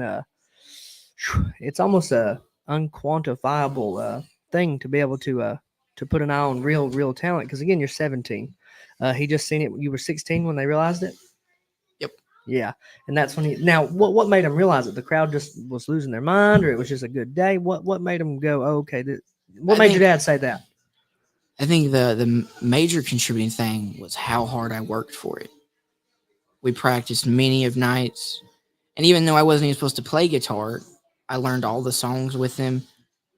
it's almost a unquantifiable thing to be able to put an eye on real talent. Because again, you're 17. He just seen it. You were 16 when they realized it. Yep. Yeah, and that's when Now, what made him realize it? The crowd just was losing their mind, or it was just a good day. What made him go, oh, okay? What made your dad say that? I think the major contributing thing was how hard I worked for it. We practiced many of nights, and even though I wasn't even supposed to play guitar, I learned all the songs with him.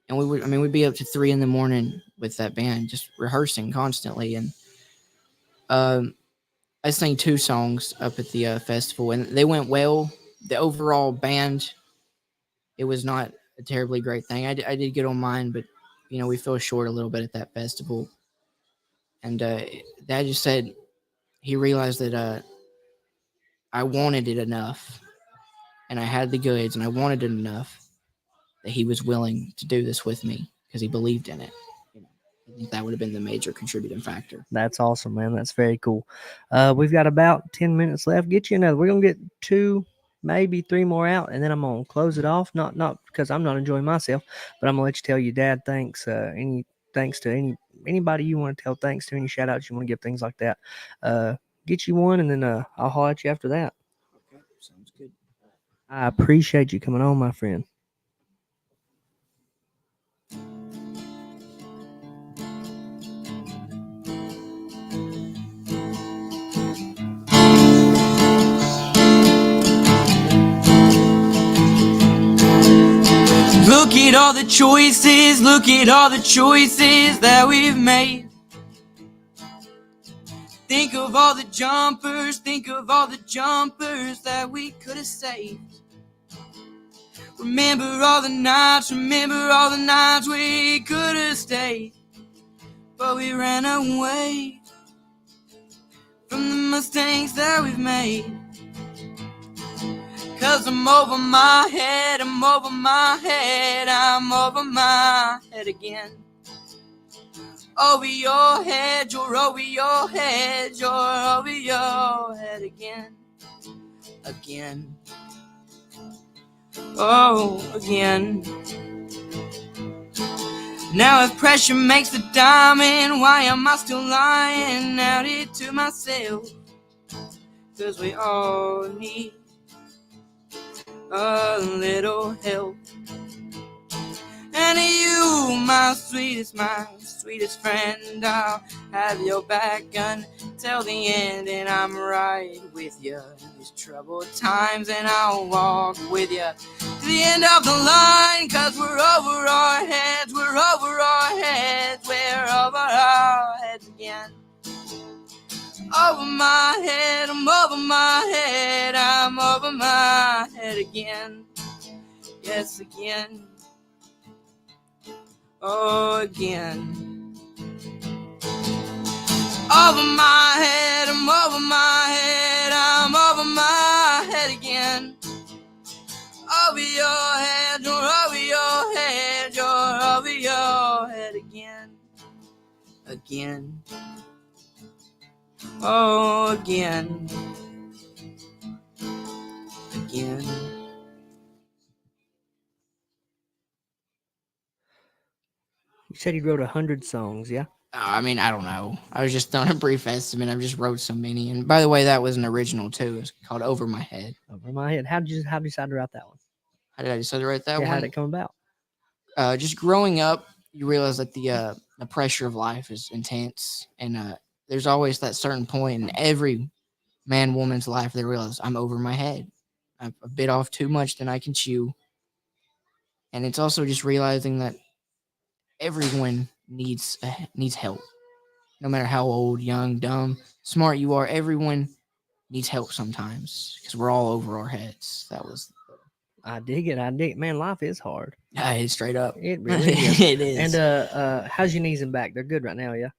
And we'd be up to 3 a.m. with that band, just rehearsing constantly. And I sang 2 songs up at the festival, and they went well. The overall band, it was not a terribly great thing. I did good on mine, but we fell short a little bit at that festival. And Dad just said he realized that I wanted it enough, and I had the goods, and I wanted it enough that he was willing to do this with me because he believed in it. I think that would have been the major contributing factor. That's awesome, man. That's very cool. We've got about 10 minutes left. Get you another. We're going to get 2, maybe 3 more out, and then I'm going to close it off. Not because I'm not enjoying myself, but I'm going to let you tell your dad thanks. Thanks to anybody you want to tell thanks to, any shout outs you want to give, things like that. Get you one, and then I'll holler at you after that. Okay, sounds good. I appreciate you coming on, my friend. Look at all the choices, look at all the choices that we've made. Think of all the jumpers, think of all the jumpers that we could have saved. Remember all the nights we could have stayed. But we ran away from the mistakes that we've made. 'Cause I'm over my head, I'm over my head, I'm over my head again. Over your head, you're over your head, you're over your head again. Again. Oh, again. Now if pressure makes the diamond, why am I still lying out here to myself? 'Cause we all need a little help. And you, my sweetest friend, I'll have your back until the end, and I'm right with you in these troubled times, and I'll walk with you to the end of the line. 'Cause we're over our heads, we're over our heads, we're over our heads again. Over my head, I'm over my head, I'm over my head again. Yes, again. Oh, again. Over my head, I'm over my head, I'm over my again. Over your head, you're over your head, you're over your head again. Again. Oh, again. Again. You said you wrote 100 songs, yeah? I mean, I don't know. I was just throwing a brief estimate. I just wrote so many. And by the way, that was an original too. It's called Over My Head. Over my head. How did you decide to write that one? How did I decide to write that Yeah, how one? did it come about? Just growing up, you realize that the pressure of life is intense, and there's always that certain point in every man woman's life they realize I'm over my head. I've bit off too much than I can chew, and it's also just realizing that everyone needs help, no matter how old, young, dumb, smart you are. Everyone needs help sometimes because we're all over our heads. That was. I dig it. I dig it. Man, life is hard. It's straight up. It really is. It is. And how's your knees and back? They're good right now, yeah?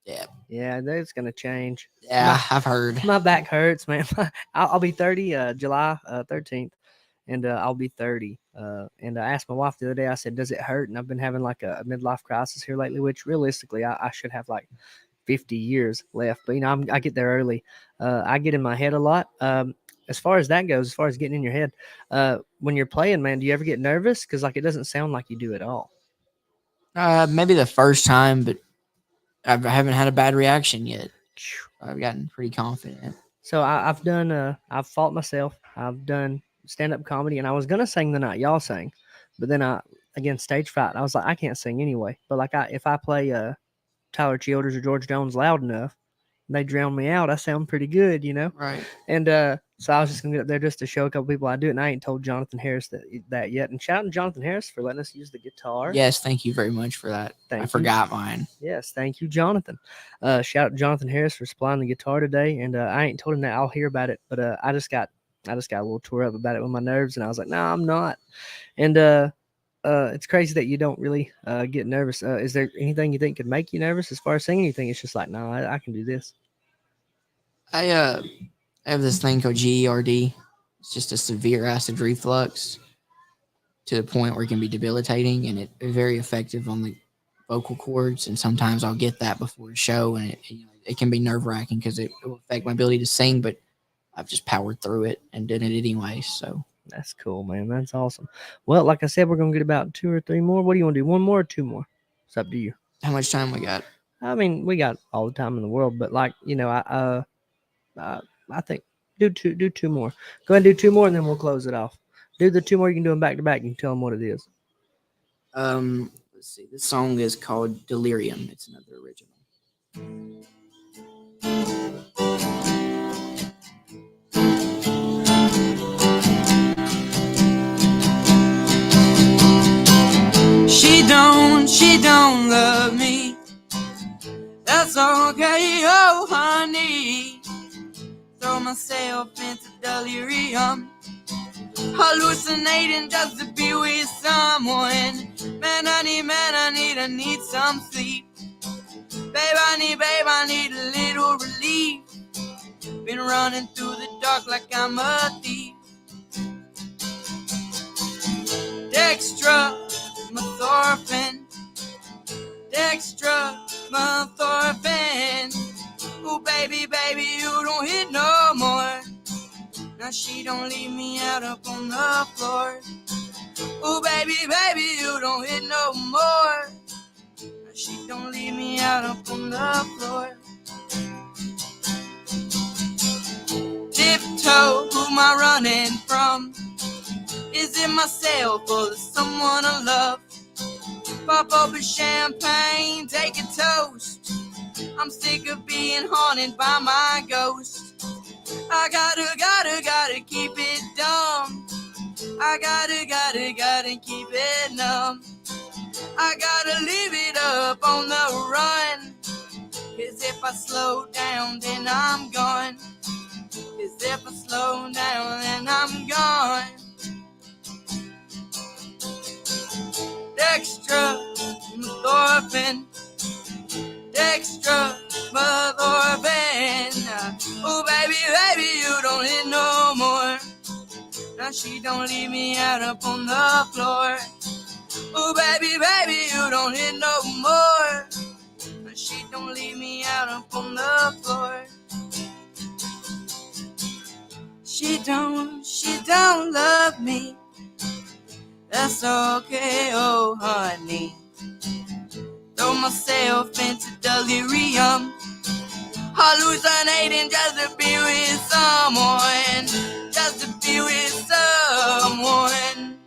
Yeah. Yeah, that's gonna change. Yeah, I've heard. My back hurts, man. I'll be 30 July 13th, and I'll be 30. And I asked my wife the other day, I said, does it hurt? And I've been having like a midlife crisis here lately, which realistically I should have like 50 years left. But, you know, I get there early. I get in my head a lot. As far as that goes, as far as getting in your head, when you're playing, man, do you ever get nervous? Because like it doesn't sound like you do at all. Maybe the first time, but I haven't had a bad reaction yet. I've gotten pretty confident. So I've done, I've fought myself. I've done stand-up comedy, and I was gonna sing the night y'all sang, but then again, stage fright. I was like, I can't sing anyway. But like if I play Tyler Childers or George Jones loud enough, they drown me out. I sound pretty good, you know? Right. And so I was just going to get up there just to show a couple people I do it. And I ain't told Jonathan Harris that yet. And shout out to Jonathan Harris for letting us use the guitar. Yes, thank you very much for that. I forgot mine. Yes, thank you, Jonathan. Shout out to Jonathan Harris for supplying the guitar today. And I ain't told him that. I'll hear about it. But I just got a little tore up about it with my nerves. And I was like, no, I'm not. And it's crazy that you don't really get nervous. Is there anything you think could make you nervous as far as singing? You think it's just like, no, I can do this? I have this thing called GERD. It's just a severe acid reflux to the point where it can be debilitating, and it's very effective on the vocal cords. And sometimes I'll get that before a show, and it can be nerve-wracking because it will affect my ability to sing, but I've just powered through it and did it anyway, so. That's cool, man. That's awesome. Well, like I said, we're going to get about 2 or 3 more. What do you want to do? 1 more or 2 more? It's up to you. How much time we got? I mean, we got all the time in the world, but like, you know, I think do 2 more. Go ahead and do 2 more, and then we'll close it off. Do the 2 more. You can do them back to back. You can tell them what it is. Let's see. This song is called Delirium. It's another original. She don't love me. That's okay, oh honey. Throw myself into delirium, hallucinating just to be with someone. Man, I need some sleep. Babe, I need a little relief. Been running through the dark like I'm a thief. Dextromethorphan. Ooh, baby, you don't hit no more. Now she don't leave me out up on the floor. Ooh, baby, you don't hit no more. Now she don't leave me out up on the floor. Tiptoe, who am I running from? Is it myself or someone I love? Pop open champagne, take a toast. I'm sick of being haunted by my ghost. I gotta keep it dumb. I gotta keep it numb. I gotta leave it up on the run. 'Cause if I slow down, then I'm gone. 'Cause if I slow down, then I'm gone. Dextromethorphan. Oh, baby, you don't hit no more. Now she don't leave me out up on the floor. Oh, baby, baby, you don't hit no more. Now she don't leave me out up on the floor. She don't love me. That's okay, oh honey. Throw myself into delirium, hallucinating just to be with someone, just to be with someone.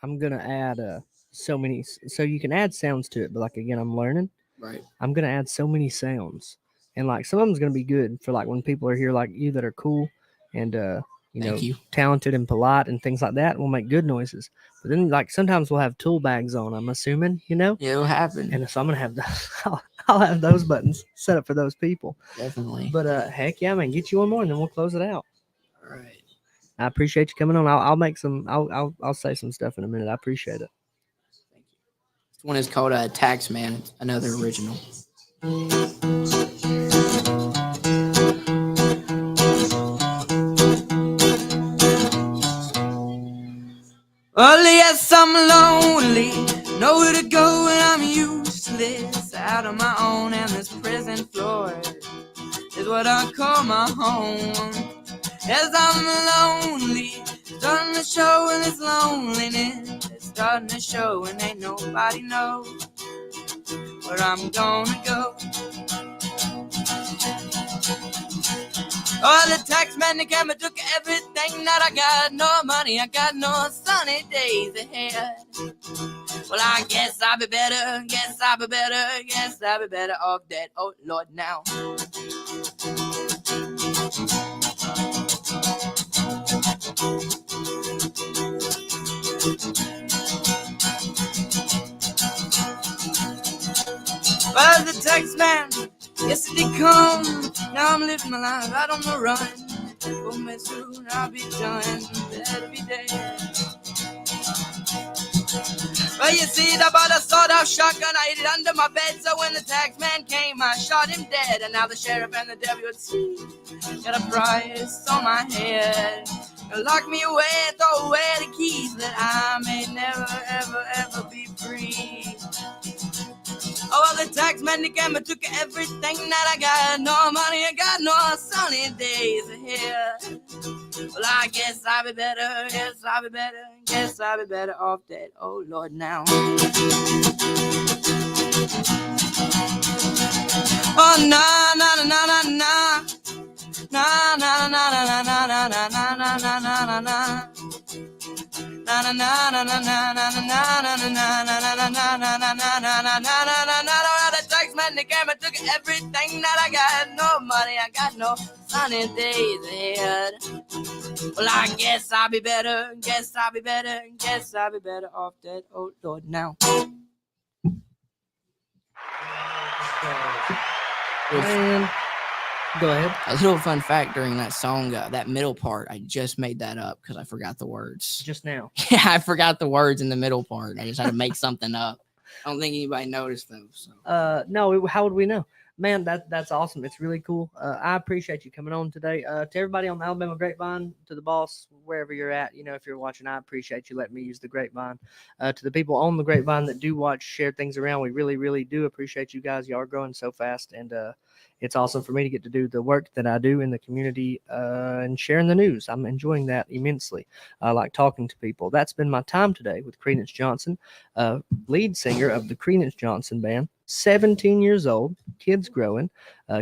I'm gonna add so many, so you can add sounds to it, but like again, I'm learning. Right. I'm gonna add so many sounds, and like some of them's gonna be good for like when people are here, like you that are cool and Thank you. talented and polite and things like that. We'll make good noises, but then like sometimes we'll have tool bags on. I'm assuming, Yeah, it'll happen. and so I'm gonna have I'll have those buttons set up for those people. Definitely. But heck yeah, man, get you one more and then we'll close it out. All right. I appreciate you coming on. I'll make some. I'll say some stuff in a minute. I appreciate it. Thank you. This one is called Tax Man. It's another original. Well, yes, I'm lonely. Nowhere to go when I'm useless. Out on my own, and this prison floor is what I call my home. Yes, I'm lonely. Starting to show in this loneliness. It's starting to show, and ain't nobody knows where I'm gonna go. Oh, the tax man, the camera took everything that I got. No money, I got no sunny days ahead. Well, I guess I'll be better, guess I'll be better, guess I'll be better off dead. Oh, Lord, now. Well, the tax man, yes, it did come. Now I'm living my life out on the run. Oh, man, soon I'll be done. Better be dead. Well, you see, I bought a sawed-off shotgun. I hid it under my bed. So when the tax man came, I shot him dead. And now the sheriff and the deputy got a price on my head. Lock me away, throw away the keys, that I may never, ever, ever be free. Oh, well, the tax man, the gamma took everything that I got. No money, I got no sunny days ahead. Well, I guess I'll be better, guess I'll be better, guess I'll be better off dead. Oh, Lord, now. Oh, na na na na na na na na na na na na na na na na na na. Na na na na na na na na na na na na na na na na na na. The taxman, the camera took everything that I got. No money, I got no sunny days ahead. Well, I guess I'll be better, guess I'll be better, guess I'll be better off dead. Oh, Lord, now. Man, go ahead. A little fun fact during that song, that middle part, I just made that up because I forgot the words. Just now. Yeah, I forgot the words in the middle part. I just had to make something up. I don't think anybody noticed though. So. No, how would we know? Man, that's awesome. It's really cool. I appreciate you coming on today. To everybody on the Alabama Grapevine, to the boss, wherever you're at, if you're watching, I appreciate you letting me use the Grapevine. To the people on the Grapevine that do watch, share things around, we really, really do appreciate you guys. You are growing so fast, and it's awesome for me to get to do the work that I do in the community and sharing the news. I'm enjoying that immensely. I like talking to people. That's been my time today with Creedence Johnson, lead singer of the Creedence Johnson Band. 17 years old, kids growing,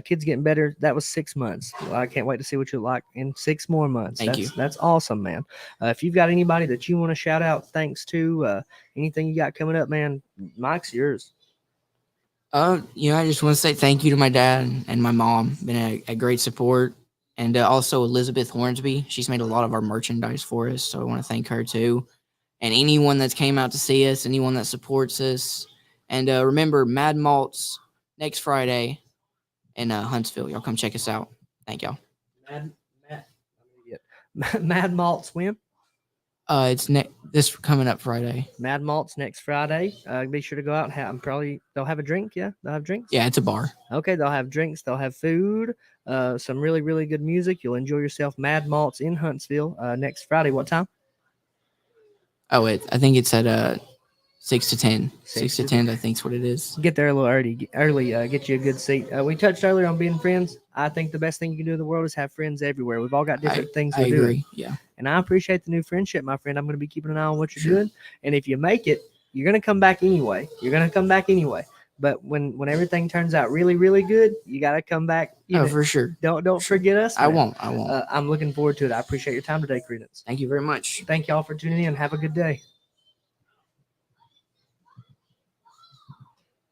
kids getting better. That was 6 months. Well, I can't wait to see what you look like in 6 more months. Thank you. That's awesome, man. If you've got anybody that you want to shout out thanks to, anything you got coming up, man, mic's yours. I just want to say thank you to my dad and my mom. Been a great support. And also Elizabeth Hornsby. She's made a lot of our merchandise for us, so I want to thank her too. And anyone that's came out to see us, anyone that supports us. And remember, Mad Malts next Friday in Huntsville. Y'all come check us out. Thank y'all. Mad Malts when? It's this coming up Friday. Mad Malt's next Friday. Be sure to go out and they'll have a drink. Yeah, they'll have drinks. Yeah, it's a bar. Okay, they'll have drinks. They'll have food. Some really really good music. You'll enjoy yourself. Mad Malt's in Huntsville next Friday. What time? Oh, I think it's at 6 to 10. 6 to 10, I think is what it is. Get there a little early. Get you a good seat. We touched earlier on being friends. I think the best thing you can do in the world is have friends everywhere. We've all got different things I to do. agree. Yeah. And I appreciate the new friendship, my friend. I'm going to be keeping an eye on what you're doing. And if you make it, you're going to come back anyway. But when everything turns out really, really good, you got to come back. For sure. Don't forget us. Man. I won't. I'm looking forward to it. I appreciate your time today, Creedence. Thank you very much. Thank y'all for tuning in. Have a good day.